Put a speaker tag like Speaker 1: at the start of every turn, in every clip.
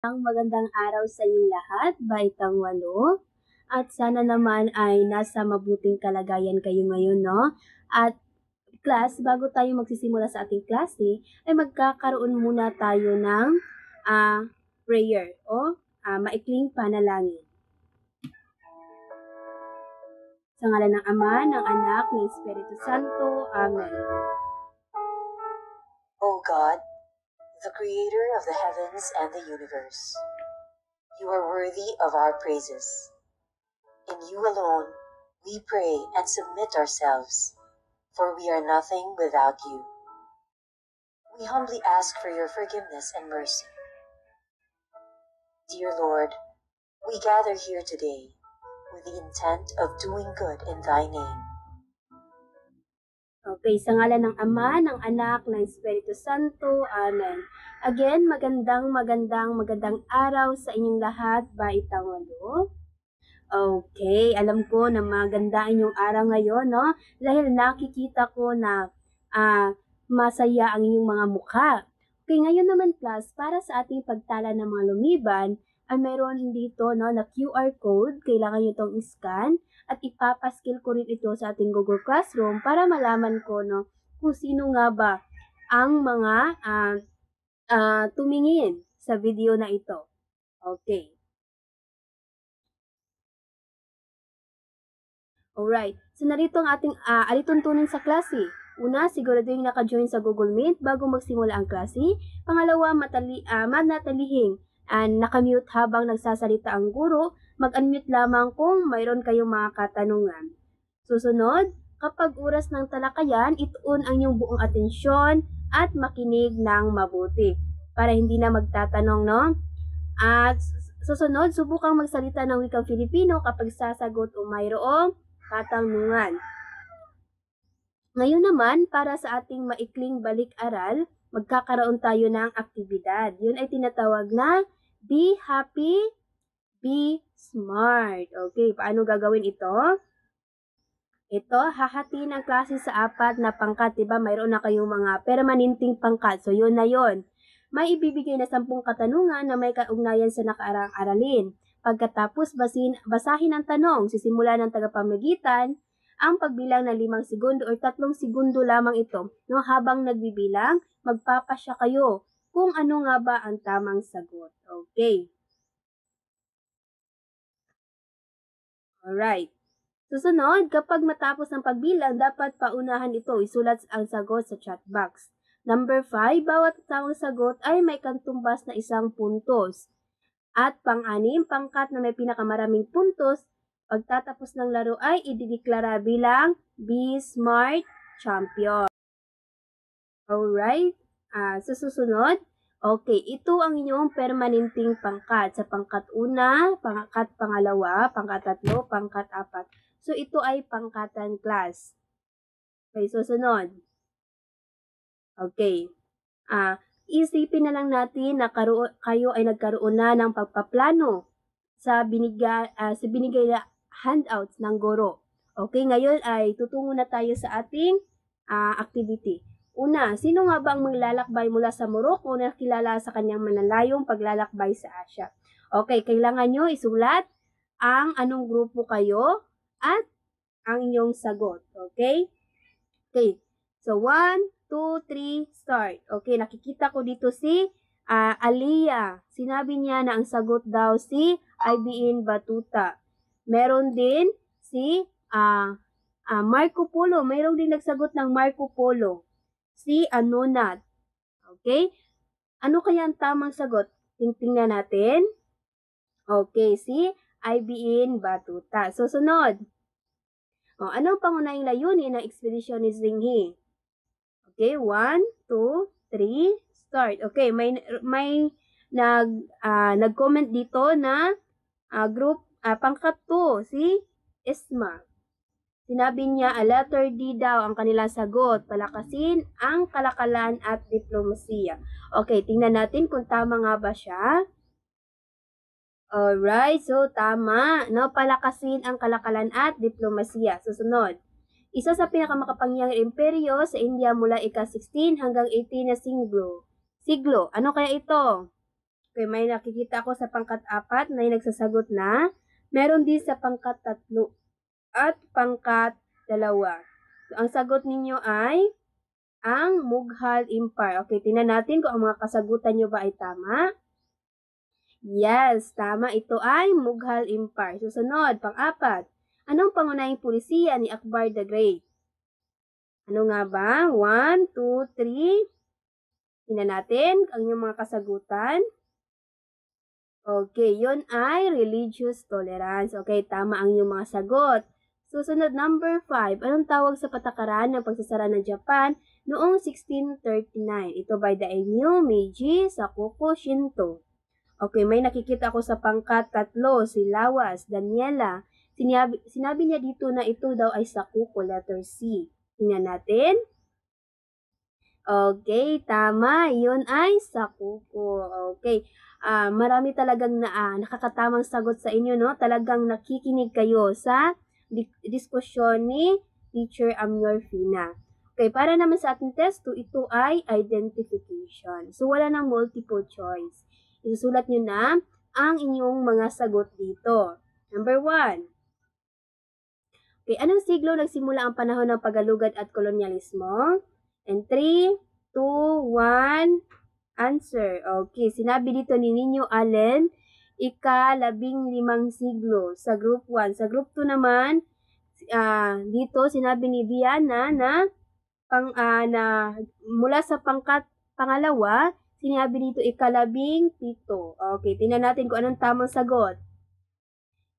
Speaker 1: Magandang araw sa inyong lahat, Baitang Walo. At sana naman ay nasa mabuting kalagayan kayo ngayon, no? At class, bago tayo magsisimula sa ating klase, ay magkakaroon muna tayo ng prayer o maikling panalangin. Sa ngalan ng Ama, ng Anak, ng Espiritu Santo. Amen.
Speaker 2: O God, the Creator of the heavens and the universe, you are worthy of our praises. In you alone, we pray and submit ourselves, for we are nothing without you. We humbly ask for your forgiveness and mercy. Dear Lord, we gather here today with the intent of doing good in thy name.
Speaker 1: Okay, sa ngalan ng Ama, ng Anak, ng Espiritu Santo. Amen. Again, magandang araw sa inyong lahat, Baitang Walo. Okay, alam ko na maganda inyong araw ngayon, no? Dahil nakikita ko na masaya ang inyong mga mukha. Okay, ngayon naman class, para sa ating pagtala ng mga lumiban, ay meron dito no, na QR code, kailangan nyo itong i-scan at ipapaskill ko rin ito sa ating Google Classroom para malaman ko no, kung sino nga ba ang mga tumingin sa video na ito. Okay. Alright, so narito ang ating alituntunin sa klase. Una, siguraduhin naka-join sa Google Meet bago magsimula ang klase. Pangalawa, manatalihing nakamute habang nagsasalita ang guro. Mag-unmute lamang kung mayroon kayong mga katanungan. Susunod, kapag oras ng talakayan, ituon ang inyong buong atensyon at makinig ng mabuti para hindi na magtatanong, no? At susunod, subukang magsalita ng wikang Filipino kapag sasagot o mayroong katanungan. Ngayon naman, para sa ating maikling balik-aral, magkakaroon tayo ng aktibidad. Yun ay tinatawag na Be Happy, Be Smart. Okay, paano gagawin ito? Ito, hahatiin ang klase sa 4 na pangkat. Diba? Mayroon na kayong mga permanenteng pangkat. So, yun na yun. May ibibigay na 10 katanungan na may kaugnayan sa nakaraang aralin. Pagkatapos basahin ang tanong, sisimula ng tagapamagitan ang pagbilang ng 5 segundo o 3 segundo lamang ito. No, habang nagbibilang, magpapasya kayo kung ano nga ba ang tamang sagot. Okay. Alright. Susunod, kapag matapos ang pagbilang, dapat paunahan ito. Isulat ang sagot sa chat box. Number 5, bawat tamang sagot ay may kantumbas na 1 puntos. At pang-6, pangkat na may pinakamaraming puntos, pagtatapos ng laro ay idideklara bilang Be Smart Champion. Alright, sa susunod, okay, ito ang inyong permanenteng pangkat. Sa pangkat 1, pangkat pangalawa, pangkat 3, pangkat 4. So, ito ay pangkatan class. Okay, susunod. Okay. Isipin na lang natin na kayo ay nagkaroon na ng pagpaplano sa binigay na handouts ng guro. Okay, ngayon ay tutungo na tayo sa ating activity. Una, sino nga ba ang maglalakbay mula sa Morocco na kilala sa kanyang malalayong paglalakbay sa Asia? Okay, kailangan nyo isulat ang anong grupo kayo at ang inyong sagot. Okay? Okay. So, 1, 2, 3, start. Okay, nakikita ko dito si Aliyah. Sinabi niya na ang sagot daw si IBN Batuta. Meron din si Marco Polo. Meron din nagsagot ng Marco Polo. Si Anonat. Okay? Ano kaya ang tamang sagot? Tingnan natin. Okay, si IBN Batuta. Susunod. Ano ang pangunahing layunin ng ekspedisyon ni Zinghi? Okay, 1, 2, 3, start. Okay, may nag-comment dito na group pangkat 2, si Esma. Sinabi niya, letter D daw ang kanilang sagot. Palakasin ang kalakalan at diplomasiya. Okay, tingnan natin kung tama nga ba siya. Alright, so tama. No, palakasin ang kalakalan at diplomasiya. Susunod. Isa sa pinakamakapangyarihang imperyo sa India mula ika-16 hanggang 18 na siglo. Ano kaya ito? Okay, may nakikita ako sa pangkat-4 na yung nagsasagot na. Meron din sa pangkat-3 at pangkat-2. So, ang sagot ninyo ay ang Mughal Empire. Okay, tingnan natin kung ang mga kasagutan nyo ba ay tama. Yes, tama. Ito ay Mughal Empire. Susunod, pang-4. Anong pangunahing pulisiya ni Akbar the Great? Ano nga ba? 1, 2, 3. Tingnan natin ang inyong mga kasagutan. Okay, yun ay religious tolerance. Okay, tama ang inyong mga sagot. Susunod, number 5. Anong tawag sa patakaran ng pagsasara ng Japan noong 1639? Ito by Daimyo, Meiji, Sakoku, Shinto. Okay, may nakikita ako sa pangkat-3, si Lawas, Daniela. Sinabi niya dito na ito daw ay Sakoku, letter C. Tingnan natin. Okay, tama. Yun ay Sakoku. Okay. Marami talagang nakakatamang sagot sa inyo, no? Talagang nakikinig kayo sa diskusyon ni Teacher Amyor Fina. Okay, para naman sa ating test 2, ito ay identification. So, wala nang multiple choice. Isusulat nyo na ang inyong mga sagot dito. Number 1. Okay, anong siglo nagsimula ang panahon ng paggalugad at kolonyalismo? And 3, 2, 1, answer. Okay, sinabi dito ni Ninyo Allen, ika-15 siglo sa group 1. Sa group 2 naman, dito sinabi ni Viana na mula sa pangalawa, sinabi dito ika-17. Okay, tingnan natin kung anong tamang sagot.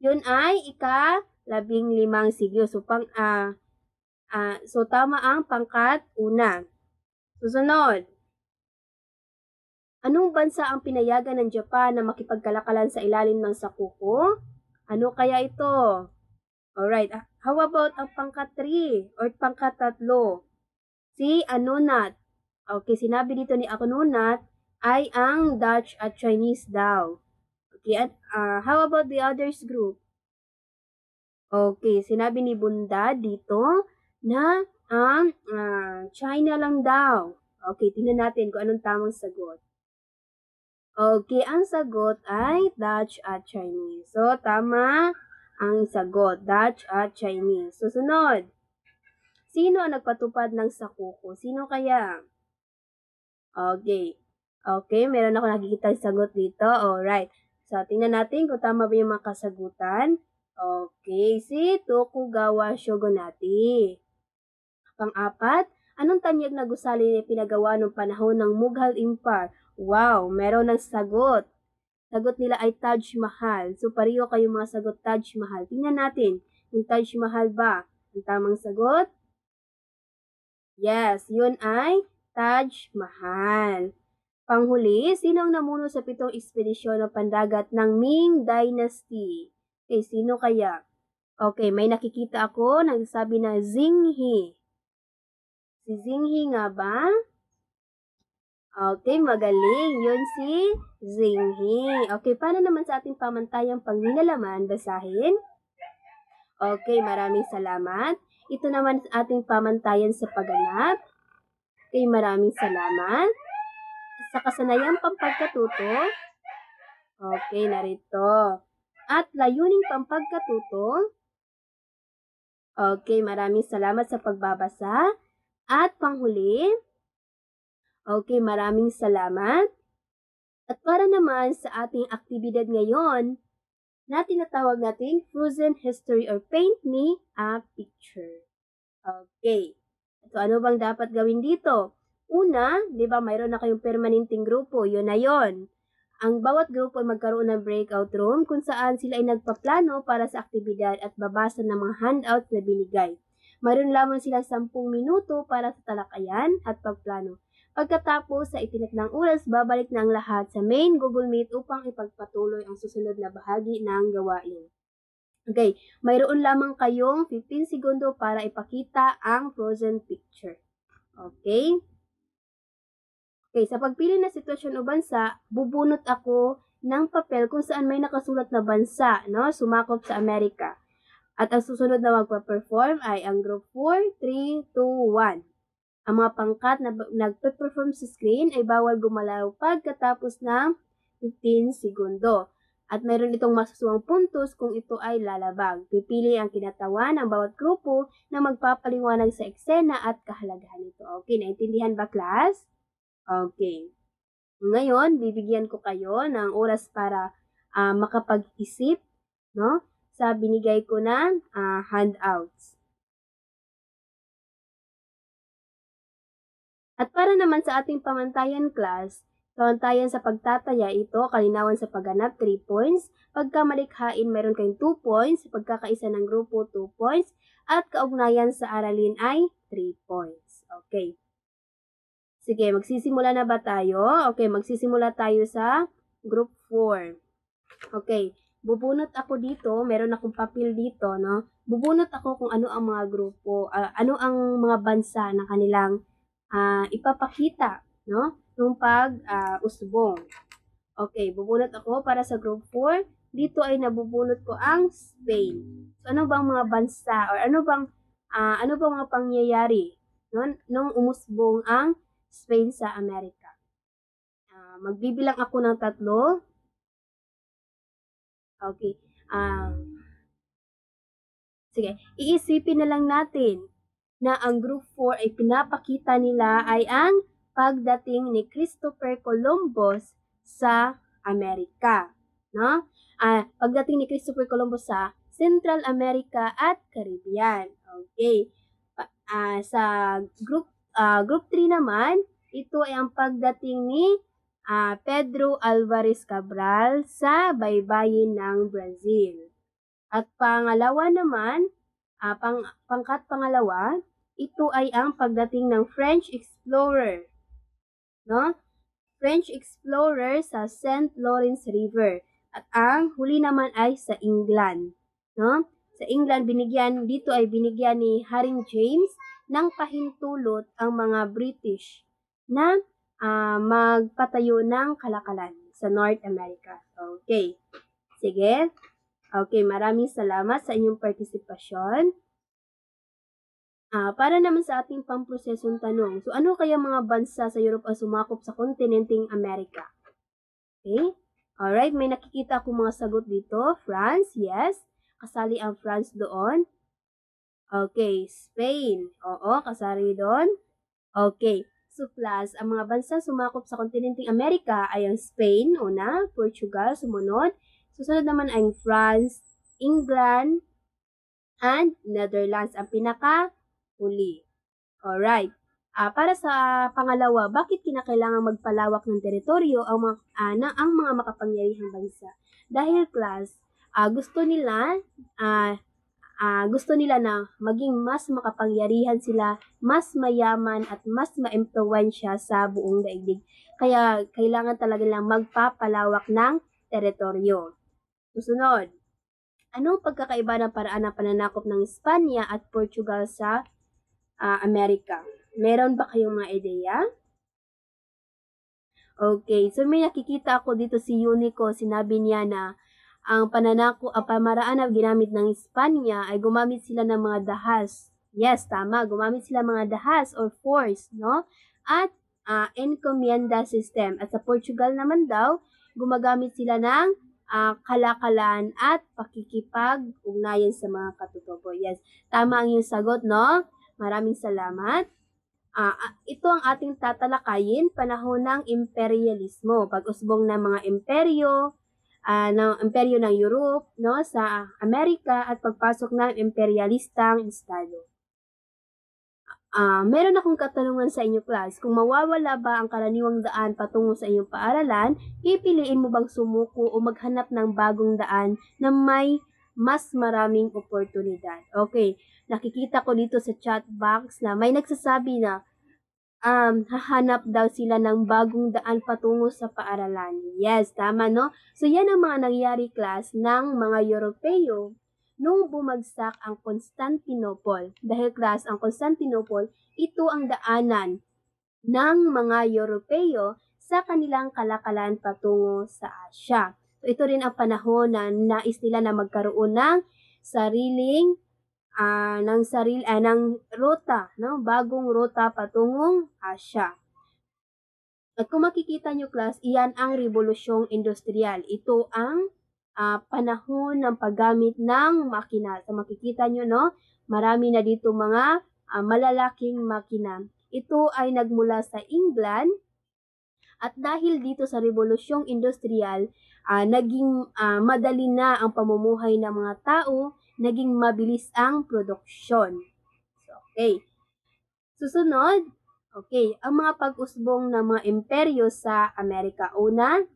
Speaker 1: Yun ay ika-15 siglo. So, so tama ang pangkat-1. Susunod. Anong bansa ang pinayagan ng Japan na makipagkalakalan sa ilalim ng Sakoku? Ano kaya ito? Alright. How about ang pangkat-3 or pangkat-3? Si Anunat. Okay, sinabi dito ni Anunat ay ang Dutch at Chinese daw. Okay, at how about the others group? Okay, sinabi ni Bunda dito na ang China lang daw. Okay, tingnan natin kung anong tamang sagot. Okay, ang sagot ay Dutch at Chinese. So, tama ang sagot, Dutch at Chinese. Susunod. Sino ang nagpatupad ng Sakoku? Sino kaya? Okay. Okay, meron ako nakikita sagot dito. Alright. So, tingnan natin kung tama ba yung mga kasagutan. Okay, si Tokugawa Shogunati. Pang-4, anong tanyag na gusali na pinagawa noong panahon ng Mughal Empire? Wow, meron ng sagot. Sagot nila ay Taj Mahal. So, pareho kayo mga sagot Taj Mahal. Tingnan natin kung Taj Mahal ba ang tamang sagot. Yes, yun ay Taj Mahal. Panghuli, sino ang namuno sa 7 ekspedisyon ng pandagat ng Ming Dynasty? Okay, sino kaya? Okay, may nakikita ako nagsasabi na Zheng-he. Si Zheng-he nga ba? Okay, magaling. Yun si Zheng-he. Okay, paano naman sa ating pamantayang panglinalaman? Basahin. Okay, maraming salamat. Ito naman sa ating pamantayan sa pagganap. Okay, maraming salamat. Sa kasanayang pampagkatuto. Okay, narito. At layuning pampagkatuto. Okay, maraming salamat sa pagbabasa. At panghuli. Okay, maraming salamat. At para naman sa ating aktibidad ngayon, na tinatawag natin Frozen History or Paint Me a Picture. Okay. So, ano bang dapat gawin dito? Una, di ba mayroon na kayong permanenteng grupo, yun na yun. Ang bawat grupo ay magkaroon ng breakout room kung saan sila ay nagpaplano para sa aktibidad at babasa ng mga handouts na binigay. Mayroon lamang silang 10 minuto para sa talakayan at pagplano. Pagkatapos sa itinakdang oras, babalik na ang lahat sa main Google Meet upang ipagpatuloy ang susunod na bahagi ng gawain. Okay, mayroon lamang kayong 15 segundo para ipakita ang frozen picture. Okay? Okay, sa pagpili ng sitwasyon o bansa, bubunot ako ng papel kung saan may nakasulat na bansa, no? Sumakop sa Amerika. At ang susunod na magpa-perform ay ang group 4, 3, 2, 1. Ang mga pangkat na nagpe-perform sa screen ay bawal gumalaw pagkatapos ng 15 segundo. At mayroon itong masusuwang puntos kung ito ay lalabag. Pipili ang kinatawan ng bawat grupo na magpapaliwanag sa eksena at kahalagahan nito. Okay, naintindihan ba, class? Okay. Ngayon, bibigyan ko kayo ng oras para makapag-isip, no, sa binigay ko na handouts. At para naman sa ating pamantayan class, pamantayan sa pagtataya ito, kalinawan sa pagganap 3 points, pagkamalikhain meron kayong 2 points, pagkakaisa ng grupo 2 points, at kaugnayan sa aralin ay 3 points. Okay. Sige, magsisimula na ba tayo? Okay, magsisimula tayo sa group 4. Okay, bubunot ako dito, meron akong papel dito, no? Bubunot ako kung ano ang mga grupo, ano ang mga bansa na kanilang ipapakita, no? Nung pag-usbong. Okay, bubunot ako para sa group 4. Dito ay nabubunot ko ang Spain. So, ano bang mga bansa or ano bang mga pangyayari nung umusbong ang Spain sa Amerika? Magbibilang ako ng 3. Okay. Sige, iisipin na lang natin na ang group 4 ay pinapakita nila ay ang pagdating ni Christopher Columbus sa Amerika, no? Pagdating ni Christopher Columbus sa Central America at Caribbean. Okay. Sa group 3 naman, ito ay ang pagdating ni Pedro Alvarez Cabral sa baybayin ng Brazil. At pangalawa naman, pangalawa, ito ay ang pagdating ng French explorer, no? French explorer sa St. Lawrence River. At ang huli naman ay sa England, no? Sa England, dito ay binigyan ni Haring James ng pahintulot ang mga British na magpatayo ng kalakalan sa North America. Okay. Sige. Okay, maraming salamat sa inyong partisipasyon. Para naman sa ating pamprosesong tanong, so ano kaya mga bansa sa Europe ang sumakop sa kontinenteng Amerika? Okay? Alright, may nakikita akong mga sagot dito. France, yes. Kasali ang France doon. Okay, Spain. Oo, kasali doon. Okay, so class, ang mga bansa sumakop sa kontinenteng Amerika ay ang Spain, una, Portugal, sumunod. Susunod naman ay France, England, and Netherlands ang pinaka-huli. Alright. Para sa pangalawa, bakit kinakailangan magpalawak ng teritoryo ang mga makapangyarihang bansa? Dahil class, gusto nila na maging mas makapangyarihan sila, mas mayaman at mas maimpluwensya sa buong daigdig. Kaya kailangan talaga nilang magpapalawak ng teritoryo. Susunod, anong pagkakaiba ng paraan ng pananakop ng Espanya at Portugal sa Amerika? Meron ba kayong mga ideya? Okay, so may nakikita ako dito si Unico, sinabi niya na ang pamaraan na ginamit ng Espanya ay gumamit sila ng mga dahas. Yes, tama, gumamit sila mga dahas or force, no? At encomienda system. At sa Portugal naman daw, gumagamit sila ng kalakalan at pakikipag-ugnayan sa mga katutubo. Yes, tama ang iyong sagot, no? Maraming salamat. Ito ang ating tatalakayin, panahon ng imperialismo, pag-usbong ng mga imperyo ng Europe, no, sa Amerika at pagpasok ng imperialistang estado. Meron akong katanungan sa inyo class, kung mawawala ba ang karaniwang daan patungo sa inyong paaralan, pipiliin mo bang sumuko o maghanap ng bagong daan na may mas maraming oportunidad? Okay, nakikita ko dito sa chat box na may nagsasabi na hahanap daw sila ng bagong daan patungo sa paaralan. Yes, tama, no? So, yan ang mga nangyari class ng mga Europeo nung bumagsak ang Constantinople. Dahil class, ang Constantinople, ito ang daanan ng mga Europeo sa kanilang kalakalan patungo sa Asya. So, ito rin ang panahon na nais nila na magkaroon ng sariling ng ruta, no? Bagong ruta patungong Asya. At kung makikita nyo class, iyan ang Rebolusyong Industrial. Ito ang panahon ng paggamit ng makina. So makikita nyo, no? Marami na dito mga malalaking makina. Ito ay nagmula sa England. At dahil dito sa Rebolusyong Industrial, naging madali na ang pamumuhay ng mga tao, naging mabilis ang produksyon. So, okay. Susunod, okay, ang mga pag-usbong ng mga imperyo sa Amerika. Unang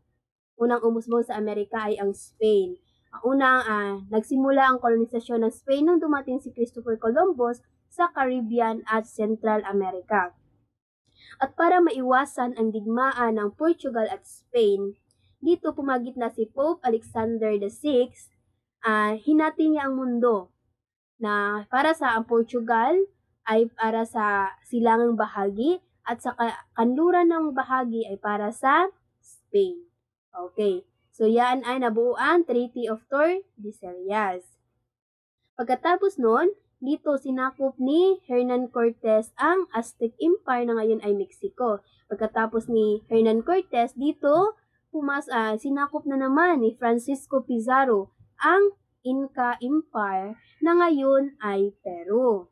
Speaker 1: umusbong sa Amerika ay ang Spain. Nagsimula ang kolonisasyon ng Spain nung dumating si Christopher Columbus sa Caribbean at Central America. At para maiwasan ang digmaan ng Portugal at Spain, dito pumagit na si Pope Alexander VI, hinati niya ang mundo na para sa ang Portugal ay para sa silangang bahagi at sa kanluran ng bahagi ay para sa Spain. Okay. So yan ay nabuuan Treaty of Tordesillas. Pagkatapos nun, dito sinakop ni Hernan Cortez ang Aztec Empire na ngayon ay Mexico. Pagkatapos ni Hernan Cortez, dito sinakop na naman ni Francisco Pizarro ang Inca Empire na ngayon ay Peru.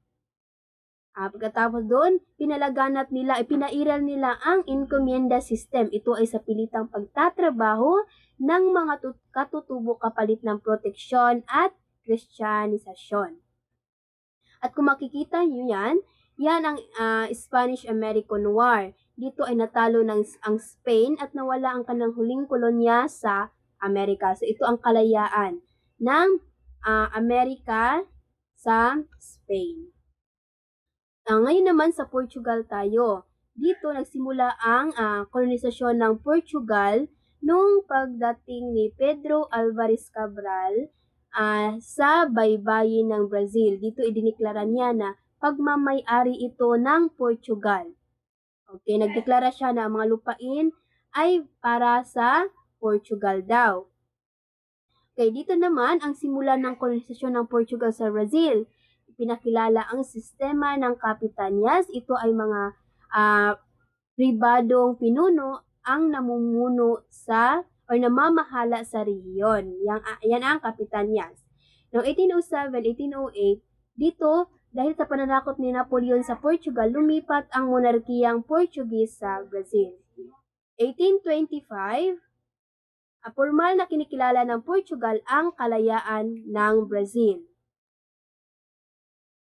Speaker 1: Pagkatapos doon, pinairal nila ang encomienda system. Ito ay sa pilitang pagtatrabaho ng mga katutubo kapalit ng proteksyon at Kristyanisasyon. At kung makikita nyo yan ang Spanish-American War. Dito ay natalo ang Spain at nawala ang kanilang huling kolonya sa Amerika. So ito ang kalayaan ng Amerika sa Spain. Ngayon naman sa Portugal tayo. Dito nagsimula ang kolonisasyon ng Portugal nung pagdating ni Pedro Alvares Cabral sa baybayin ng Brazil. Dito idiniklara niya na pagmamay-ari ito ng Portugal. Okay, nagdeklara siya na ang mga lupain ay para sa Portugal daw. Okay, dito naman ang simula ng kolonisasyon ng Portugal sa Brazil. Pinakilala ang sistema ng kapitanyas. Ito ay mga pribadong pinuno ang namumuno sa o namamahala sa rehiyon. Yan ang kapitanyas. Noong 1807-1808, dito dahil sa pananakot ni Napoleon sa Portugal, lumipat ang monarkiyang Portuguese sa Brazil. 1825, formal na kinikilala ng Portugal ang kalayaan ng Brazil.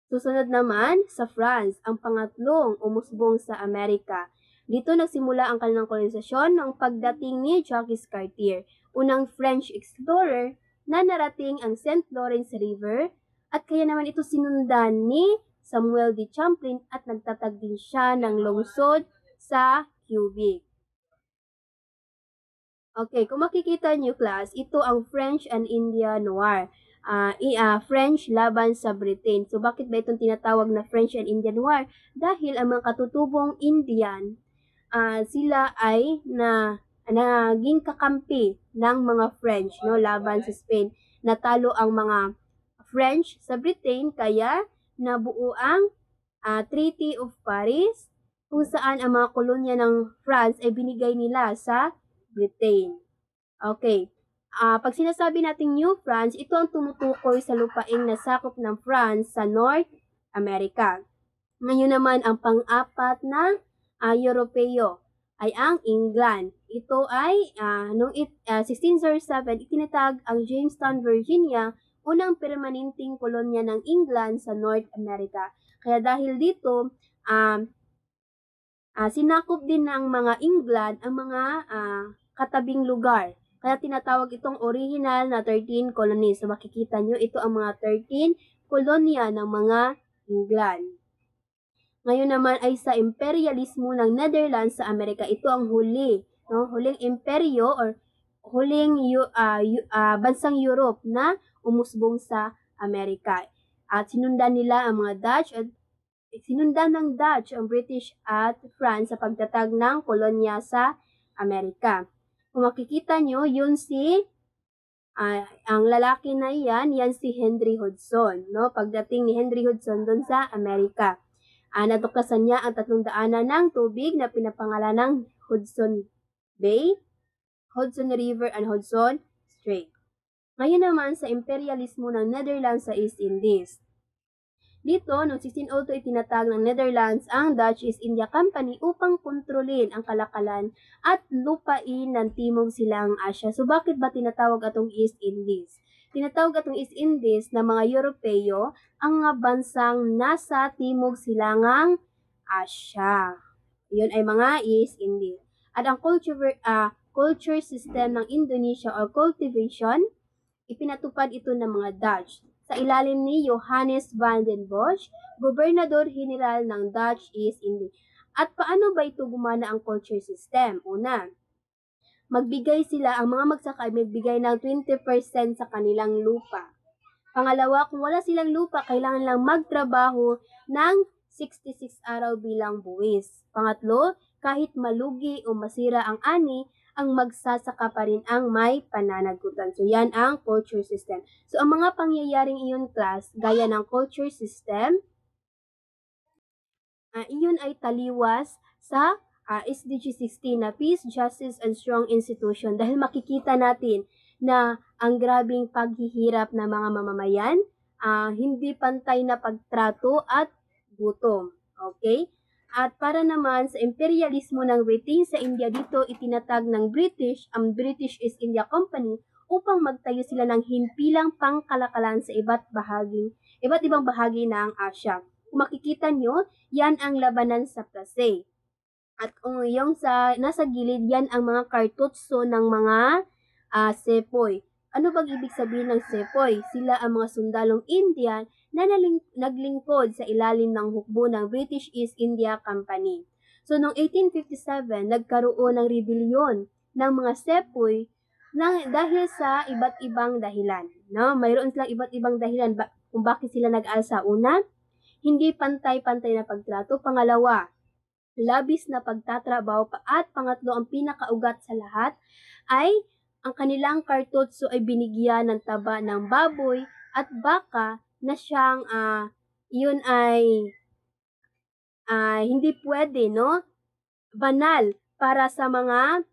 Speaker 1: Susunod naman sa France, ang pangatlong umusbong sa Amerika. Dito nagsimula ang kanilang kolonisasyon noong pagdating ni Jacques Cartier, unang French explorer na narating ang St. Lawrence River at kaya naman ito sinundan ni Samuel de Champlain at nagtatag din siya ng lungsod sa Quebec. Okay, kung makikita niyo class, ito ang French and Indian War. French laban sa Britain. So bakit ba itong tinatawag na French and Indian War? Dahil ang mga katutubong Indian, sila ay naging kakampi ng mga French, no, laban sa Spain. Natalo ang mga French sa Britain kaya nabuo ang Treaty of Paris kung saan ang mga kolonya ng France ay binigay nila sa Britain. Okay. Pag sinasabi nating New France, ito ang tumutukoy sa lupaing nasakop ng France sa North America. Ngayon naman, ang pang-apat na Europeo ay ang England. Ito ay noong 1607, itinatag ang Jamestown, Virginia, unang permanenteng kolonya ng England sa North America. Kaya dahil dito, sinakop din ng mga England ang mga katabing lugar. Kaya tinatawag itong original na 13 colonies. So makikita nyo, ito ang mga 13 kolonya ng mga England. Ngayon naman ay sa imperialismo ng Netherlands sa Amerika. Ito ang huli, no? Huling imperyo or huling bansang Europe na umusbong sa Amerika. At sinundan nila ang mga Dutch at sinundan ng Dutch ang British at France sa pagtatag ng kolonya sa Amerika. Kung makikita nyo, yun ang lalaki na yan si Henry Hudson. No? Pagdating ni Henry Hudson doon sa Amerika, natuklasan niya ang 300 ng tubig na pinapangalan ng Hudson Bay, Hudson River, and Hudson Strait. Ngayon naman sa imperialismo ng Netherlands sa East Indies. Dito, noong 1602, itinatag ng Netherlands ang Dutch East India Company upang kontrolin ang kalakalan at lupain ng Timog Silangang Asya. So, bakit ba tinatawag atong East Indies? Tinatawag atong East Indies na mga Europeo ang mga bansang nasa Timog Silangang Asya. Yun ay mga East Indies. At ang culture system ng Indonesia or cultivation, ipinatupad ito ng mga Dutch sa ilalim ni Johannes van den Bosch, Gobernador General ng Dutch East Indies. At paano ba ito gumana ang culture system? Una, magbigay sila, ang mga magsaka ay magbigay ng 20% sa kanilang lupa. Pangalawa, kung wala silang lupa, kailangan lang magtrabaho ng 66 araw bilang buwis. Pangatlo, kahit malugi o masira ang ani, ang magsasaka pa rin ang may pananagutan. So, yan ang culture system. So, ang mga pangyayaring iyon, class, gaya ng culture system, iyon ay taliwas sa SDG 16 na Peace, Justice, and Strong Institution. Dahil makikita natin na ang grabing paghihirap ng mga mamamayan, hindi pantay na pagtrato at gutom. Okay? At para naman sa imperialismo ng Britain sa India, dito itinatag ng British, ang British East India Company, upang magtayo sila ng himpilang pangkalakalan sa iba't ibang bahagi ng Asya. Kung makikita nyo, yan ang labanan sa Plassey. At kung yung nasa gilid, yan ang mga kartutso ng mga sepoy. Ano bang ibig sabihin ng sepoy? Sila ang mga sundalong Indian na naglingkod sa ilalim ng hukbo ng British East India Company. So, noong 1857, nagkaroon ng rebellion ng mga sepoy dahil sa iba't ibang dahilan. No? Mayroon silang iba't ibang dahilan kung bakit sila nag-alsa. Una, hindi pantay-pantay na pagtrato. Pangalawa, labis na pagtatrabaho. At pangatlo, ang pinakaugat sa lahat ay ang kanilang kartutso ay binigyan ng taba ng baboy at baka na siyang yun ay hindi pwede, no? Banal para sa mga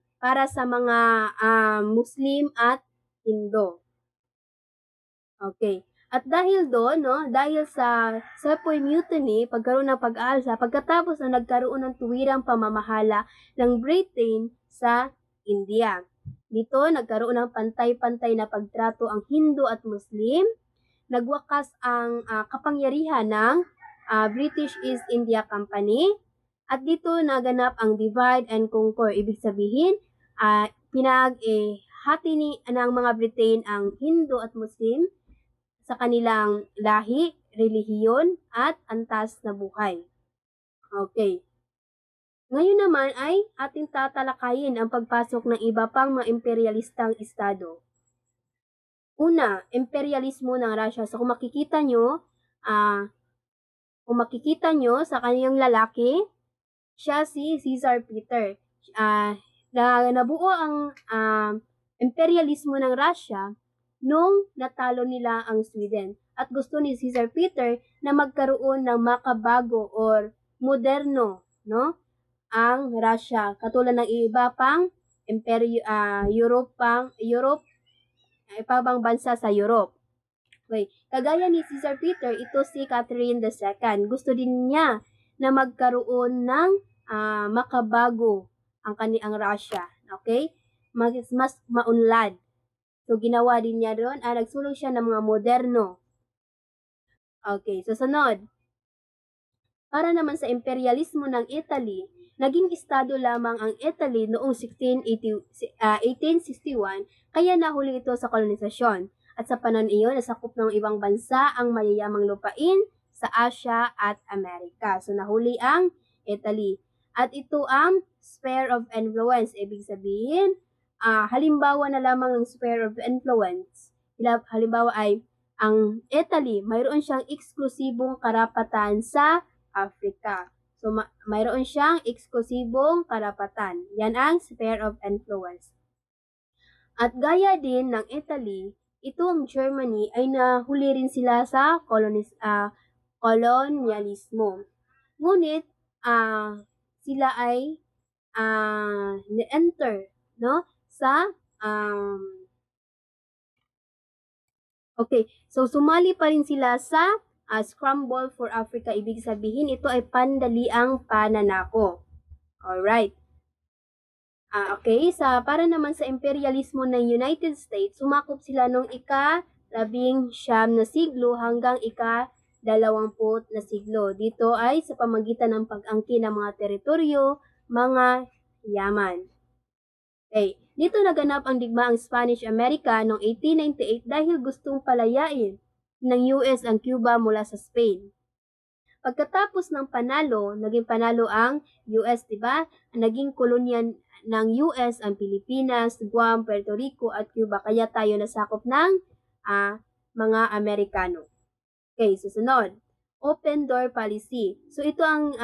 Speaker 1: Muslim at Indo. Okay. At dahil doon, no, dahil sa Sepoy Mutiny, pagkaroon ng pag-aalsa, pagkatapos na nagkaroon ng tuwirang pamamahala ng Britain sa India. Dito, nagkaroon ng pantay-pantay na pagtrato ang Hindu at Muslim. Nagwakas ang kapangyarihan ng British East India Company. At dito, naganap ang divide and conquer. Ibig sabihin, hati ng mga Britain ang Hindu at Muslim sa kanilang lahi, relihiyon, at antas na buhay. Okay. Ngayon naman ay ating tatalakayin ang pagpasok ng iba pang mga imperialistang estado. Una, imperialismo ng Russia. So kung makikita nyo sa kanyang lalaki, siya si Caesar Peter. Nabuo ang imperialismo ng Russia nung natalo nila ang Sweden. At gusto ni Caesar Peter na magkaroon ng makabago or moderno, no? Ang Russia, katulad ng iba pang ibang bansa sa Europe. Okay. Kagaya ni Caesar Peter, ito si Catherine II. Gusto din niya na magkaroon ng makabago ang Russia. Okay? Mas maunlad. So, ginawa din niya doon, nagsulong siya ng mga moderno. Okay, susunod. Para naman sa imperialismo ng Italy, naging estado lamang ang Italy noong 1861, kaya nahuli ito sa kolonisasyon. At sa panahon iyon, nasakop ng ibang bansa ang mayayamang lupain sa Asia at Amerika. So, nahuli ang Italy. At ito ang sphere of influence. Ibig sabihin, halimbawa na lamang ng sphere of influence. Halimbawa ay ang Italy, mayroon siyang eksklusibong karapatan sa Africa. So, mayroon siyang eksklusibong karapatan. Yan ang sphere of influence. At gaya din ng Italy, ito ang Germany ay nahuli rin sila sa kolonyalismo. Ngunit, sila ay enter, no, sa okay, so sumali pa rin sila sa Scramble for Africa. Ibig sabihin, ito ay pandaliang pananako. Alright. Okay, para naman sa imperialismo ng United States, sumakop sila nung ika-19 na siglo hanggang ika-20 na siglo. Dito ay sa pamagitan ng pag-angkin ng mga teritoryo, mga yaman. Okay, dito naganap ang digmaang Spanish-America noong 1898 dahil gustong palayain ng US ang Cuba mula sa Spain. Pagkatapos ng panalo, naging panalo ang US, diba? Naging kolonya ng US ang Pilipinas, Guam, Puerto Rico at Cuba. Kaya tayo nasakop ng mga Amerikano. Okay, susunod. Open door policy. So ito ang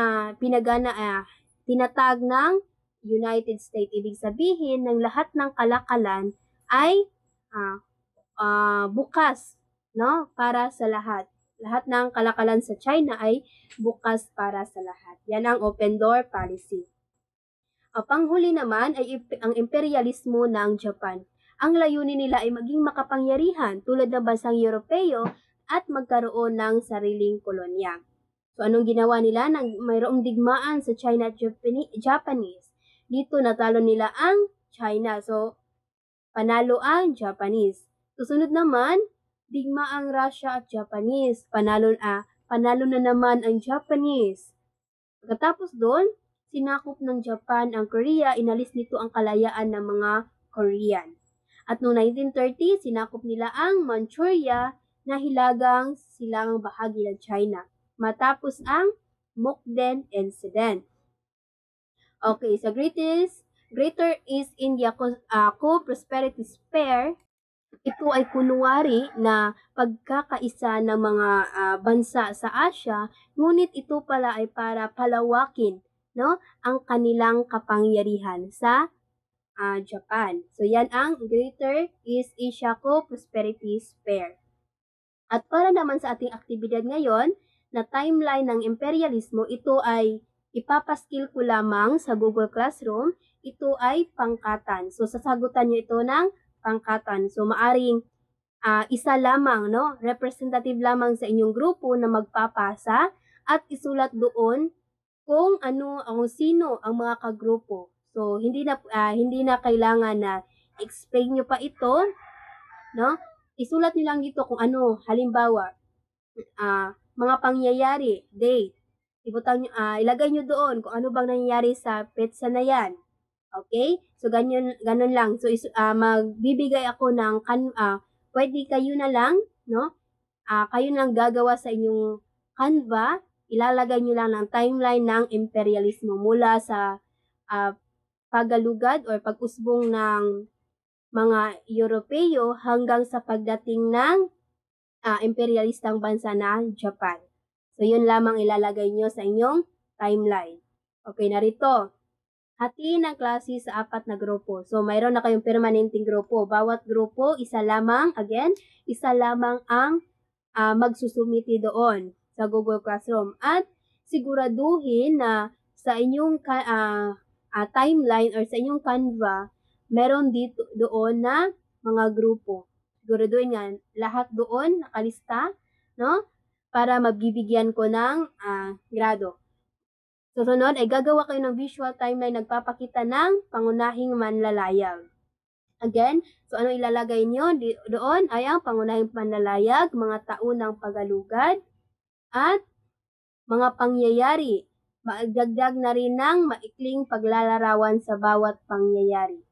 Speaker 1: tinatag ng United States. Ibig sabihin ng lahat ng kalakalan ay bukas, no? Para sa lahat. Lahat ng kalakalan sa China ay bukas para sa lahat. Yan ang open door policy. Ang panghuli naman ay ang imperialismo ng Japan. Ang layunin nila ay maging makapangyarihan tulad ng bansang Europeo at magkaroon ng sariling kolonya. So anong ginawa nila? Mayroong digmaan sa China at Japanese. Dito natalo nila ang China. So panalo ang Japanese. Susunod naman, digma ang Russia at Japanese. Panalo na naman ang Japanese. Pagkatapos doon, sinakop ng Japan ang Korea, inalis nito ang kalayaan ng mga Korean. At noong 1930, sinakop nila ang Manchuria na hilagang silangang bahagi ng China. Matapos ang Mukden Incident. Okay, sa Greater East India Co-Prosperity Sphere, ito ay kunwari na pagkakaisa ng mga bansa sa Asia, ngunit ito pala ay para palawakin, no, ang kanilang kapangyarihan sa Japan. So yan ang Greater East Asia Co-Prosperity Sphere. At para naman sa ating aktibidad ngayon, na timeline ng imperialismo, ito ay ipapaskill ko lamang sa Google Classroom. Ito ay pangkatan. So sasagutan nyo ito ng pangkatan. So maaring isa lamang, no, representative lamang sa inyong grupo na magpapasa at isulat doon kung sino ang mga kagrupo. So hindi na kailangan na explain nyo pa ito, no? Isulat nyo lang dito kung ano, halimbawa, mga pangyayari, date. Ilagay nyo doon kung ano bang nangyayari sa petsa na yan. Okay? So, ganun lang. So, magbibigay ako ng, pwede kayo na lang, no? Kayo lang gagawa sa inyong Canva, ilalagay nyo lang ng timeline ng imperialismo mula sa pagalugad or pag-usbong ng mga Europeo hanggang sa pagdating ng imperialistang bansa na Japan. So, yun lamang ilalagay nyo sa inyong timeline. Okay, narito. Hatiin ang klase sa 4 na grupo. So, mayroon na kayong permanenteng grupo. Bawat grupo, isa lamang ang magsusumiti doon sa Google Classroom. At siguraduhin na sa inyong timeline or sa inyong Canva, meron doon na mga grupo. Siguraduhin nga, lahat doon nakalista, no? Para mabibigyan ko ng grado. Susunod ay gagawa kayo ng visual timeline nagpapakita ng pangunahing manlalayag. Again, so ano ilalagay nyo doon ay ang pangunahing manlalayag, mga taon ng pagalugad, at mga pangyayari. Magdagdag na rin ng maikling paglalarawan sa bawat pangyayari.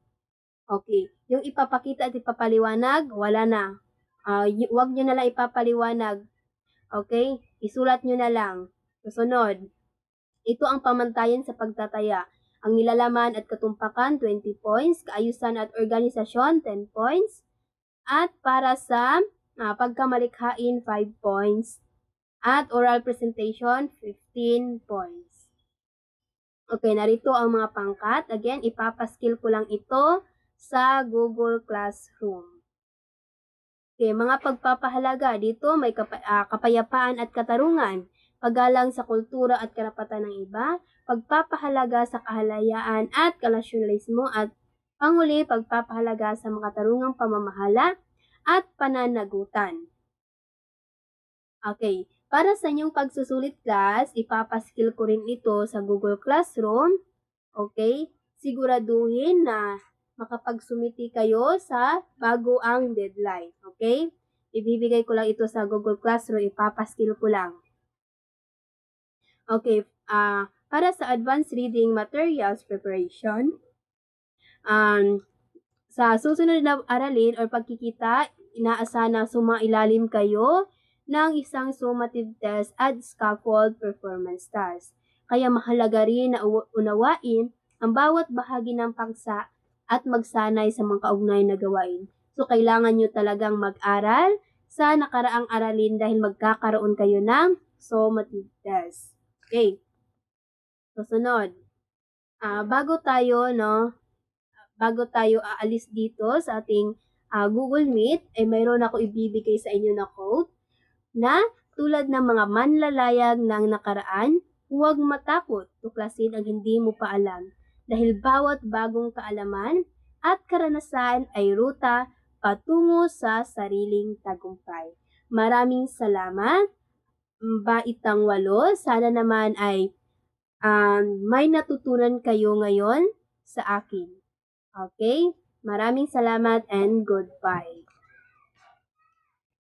Speaker 1: Okay, yung ipapakita at ipapaliwanag, wala na. Huwag nyo na lang ipapaliwanag. Okay, isulat nyo na lang. Susunod. Ito ang pamantayan sa pagtataya. Ang nilalaman at katumpakan, 20 points. Kaayusan at organisasyon, 10 points. At para sa pagkamalikhain, 5 points. At oral presentation, 15 points. Okay, narito ang mga pangkat. Again, ipapaskill ko lang ito sa Google Classroom. Okay, mga pagpapahalaga. Dito may kapayapaan at katarungan. paggalang sa kultura at karapatan ng iba, pagpapahalaga sa kahalayaan at nasyonalismo at panghuli, pagpapahalaga sa makatarungang pamamahala at pananagutan. Okay, para sa inyong pagsusulit class, ipapaskill ko rin ito sa Google Classroom. Okay, siguraduhin na makapagsumiti kayo sa bago ang deadline. Okay, ibibigay ko lang ito sa Google Classroom, ipapaskill ko lang. Okay, para sa advanced reading materials preparation, sa susunod na aralin or pagkikita, inaasahan na sumailalim kayo ng isang summative test at scaffold performance task. Kaya mahalaga rin na unawain ang bawat bahagi ng paksa at magsanay sa mga kaugnay na gawain. So, kailangan nyo talagang mag-aral sa nakaraang aralin dahil magkakaroon kayo ng summative test. Okay. Susunod. Bago tayo aalis dito sa ating Google Meet, ay mayroon ako ibibigay sa inyo na quote na tulad ng mga manlalayag ng nakaraan, huwag matakot tuklasin ang hindi mo pa alam dahil bawat bagong kaalaman at karanasan ay ruta patungo sa sariling tagumpay. Maraming salamat. Baitang 8, sana naman ay may natutunan kayo ngayon sa akin. Okay? Maraming salamat and goodbye.